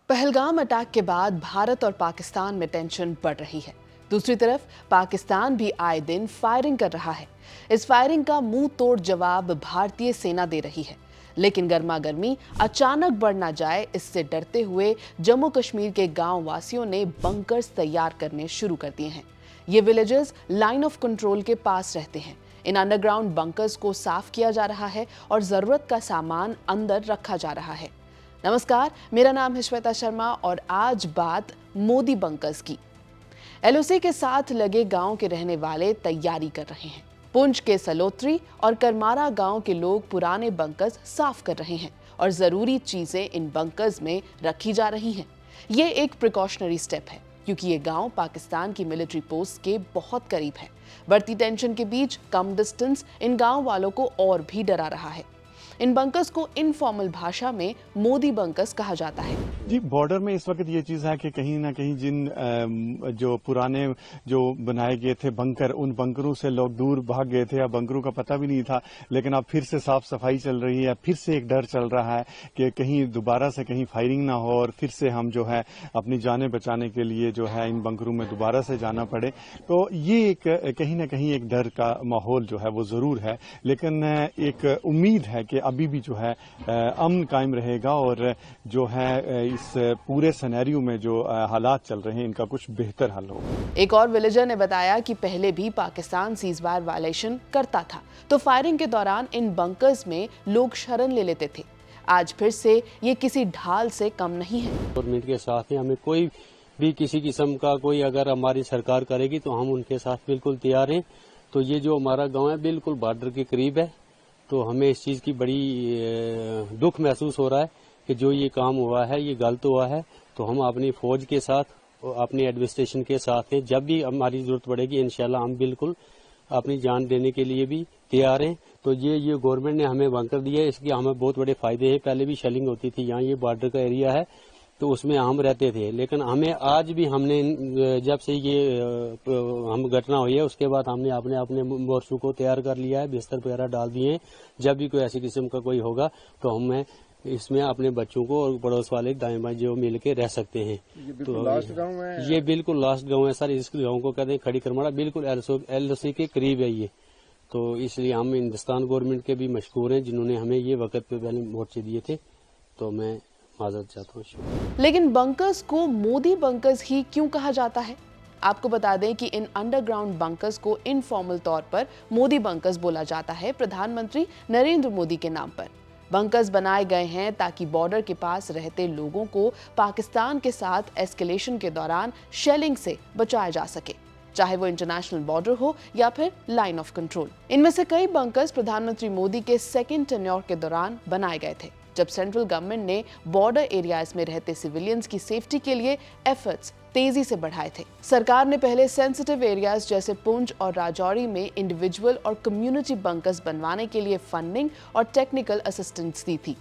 Pahalgam attack के बाद भारत और पाकिस्तान में टेंशन बढ़ रही है। दूसरी तरफ पाकिस्तान भी आए दिन फायरिंग कर रहा है। इस फायरिंग का मुंह तोड़ जवाब भारतीय सेना दे रही है। लेकिन गर्मा गर्मी अचानक बढ़ ना जाए, इससे डरते हुए जम्मू कश्मीर के गांव वासियों ने बंकर्स तैयार करने शुरू कर दिए हैं। ये विलेजेस लाइन ऑफ कंट्रोल के पास रहते हैं। इन अंडरग्राउंड बंकर्स को साफ किया जा रहा है और जरूरत का सामान अंदर रखा जा रहा है। नमस्कार, मेरा नाम है श्वेता शर्मा और आज बात मोदी बंकर्स की। एलओसी के साथ लगे गांव के रहने वाले तैयारी कर रहे हैं। पुंछ के सलोत्री और करमारा गांव के लोग पुराने बंकर्स साफ कर रहे हैं और जरूरी चीजें इन बंकर्स में रखी जा रही हैं। ये एक प्रिकॉशनरी स्टेप है क्योंकि ये गांव पाकिस्तान की मिलिट्री पोस्ट के बहुत करीब है। बढ़ती टेंशन के बीच कम डिस्टेंस इन गांव वालों को और भी डरा रहा है। इन बंकर्स को इनफॉर्मल भाषा में मोदी बंकर्स कहा जाता है। जी, बॉर्डर में इस वक्त ये चीज है कि कहीं ना कहीं जो पुराने जो बनाए गए थे बंकर, उन बंकरों से लोग दूर भाग गए थे या बंकरों का पता भी नहीं था। लेकिन अब फिर से साफ सफाई चल रही है, फिर से एक डर चल रहा है कि कहीं दोबारा से कहीं फायरिंग ना हो और फिर से हम जो है अपनी जानें बचाने के लिए जो है इन बंकरों में दोबारा से जाना पड़े। तो ये एक कहीं ना कहीं एक डर का माहौल जो है वो जरूर है, लेकिन एक उम्मीद है कि अभी भी जो है अमन कायम रहेगा और जो है इस पूरे सिनेरियो में जो हालात चल रहे हैं इनका कुछ बेहतर हल होगा। एक और विलेजर ने बताया कि पहले भी पाकिस्तान सीजफायर वायलेशन करता था, तो फायरिंग के दौरान इन बंकर्स में लोग शरण ले लेते थे। आज फिर से ये किसी ढाल से कम नहीं है। गवर्नमेंट के साथ है, हमें कोई भी किसी किस्म का कोई अगर हमारी सरकार करेगी तो हम उनके साथ बिल्कुल तैयार हैं। तो ये जो हमारा गाँव है बिल्कुल बॉर्डर के करीब है, तो हमें इस चीज की बड़ी दुख महसूस हो रहा है कि जो ये काम हुआ है ये गलत हुआ है। तो हम अपनी फौज के साथ, अपनी एडमिनिस्ट्रेशन के साथ हैं। जब भी हमारी जरूरत पड़ेगी इंशाल्लाह हम बिल्कुल अपनी जान देने के लिए भी तैयार हैं। तो ये गवर्नमेंट ने हमें बंकर दिया है, इसके हमें बहुत बड़े फायदे हैं। पहले भी शेलिंग होती थी, यहाँ ये बॉर्डर का एरिया है तो उसमें हम रहते थे, लेकिन हमें आज भी हमने जब से ये हम घटना हुई है उसके बाद हमने अपने मोर्चों को तैयार कर लिया है, बिस्तर वगैरह डाल दिए हैं। जब भी कोई ऐसी किस्म का कोई होगा तो हमें इसमें अपने बच्चों को और पड़ोस वाले दाएं बाएं जो मिल के रह सकते हैं। तो लास्ट गांव है, ये बिल्कुल लास्ट गांव है सर। इस गांव को कहते हैं खड़ी करमाड़ा, बिल्कुल एलओसी के करीब है ये। तो इसलिए हम हिंदुस्तान गवर्नमेंट के भी मशकूर हैं जिन्होंने हमें ये वक्त पे पहले मोर्चे दिए थे। तो मैं माजरत चाहता हूँ। लेकिन बंकर्स को मोदी बंकर्स ही क्यों कहा जाता है? आपको बता दें कि इन अंडरग्राउंड बंकर्स को इनफॉर्मल तौर पर मोदी बंकर्स बोला जाता है प्रधानमंत्री नरेंद्र मोदी के नाम पर। बंकर्स बनाए गए हैं ताकि बॉर्डर के पास रहते लोगों को पाकिस्तान के साथ एस्केलेशन के दौरान शेलिंग से बचाया जा सके, चाहे वो इंटरनेशनल बॉर्डर हो या फिर लाइन ऑफ कंट्रोल। इनमें से कई बंकर्स प्रधानमंत्री मोदी के सेकेंड टेन्योर के दौरान बनाए गए थे, जब सेंट्रल गवर्नमेंट ने बॉर्डर एरियाज में रहते सिविलियंस की सेफ्टी के लिए एफर्ट्स तेजी से बढ़ाए थे। सरकार ने पहले सेंसिटिव एरियाज जैसे पुंछ और राजौरी में इंडिविजुअल और कम्युनिटी बंकर्स बनवाने के लिए फंडिंग और टेक्निकल असिस्टेंस दी थी।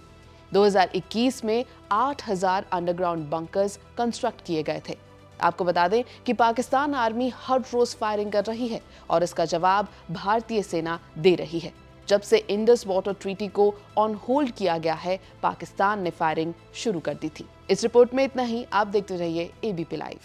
2021 में 8000 अंडरग्राउंड बंकर्स कंस्ट्रक्ट किए गए थे। आपको बता दें कि पाकिस्तान आर्मी हर रोज फायरिंग कर रही है और इसका जवाब भारतीय सेना दे रही है। जब से इंडस वाटर ट्रीटी को ऑन होल्ड किया गया है, पाकिस्तान ने फायरिंग शुरू कर दी थी। इस रिपोर्ट में इतना ही। आप देखते रहिए एबीपी लाइव।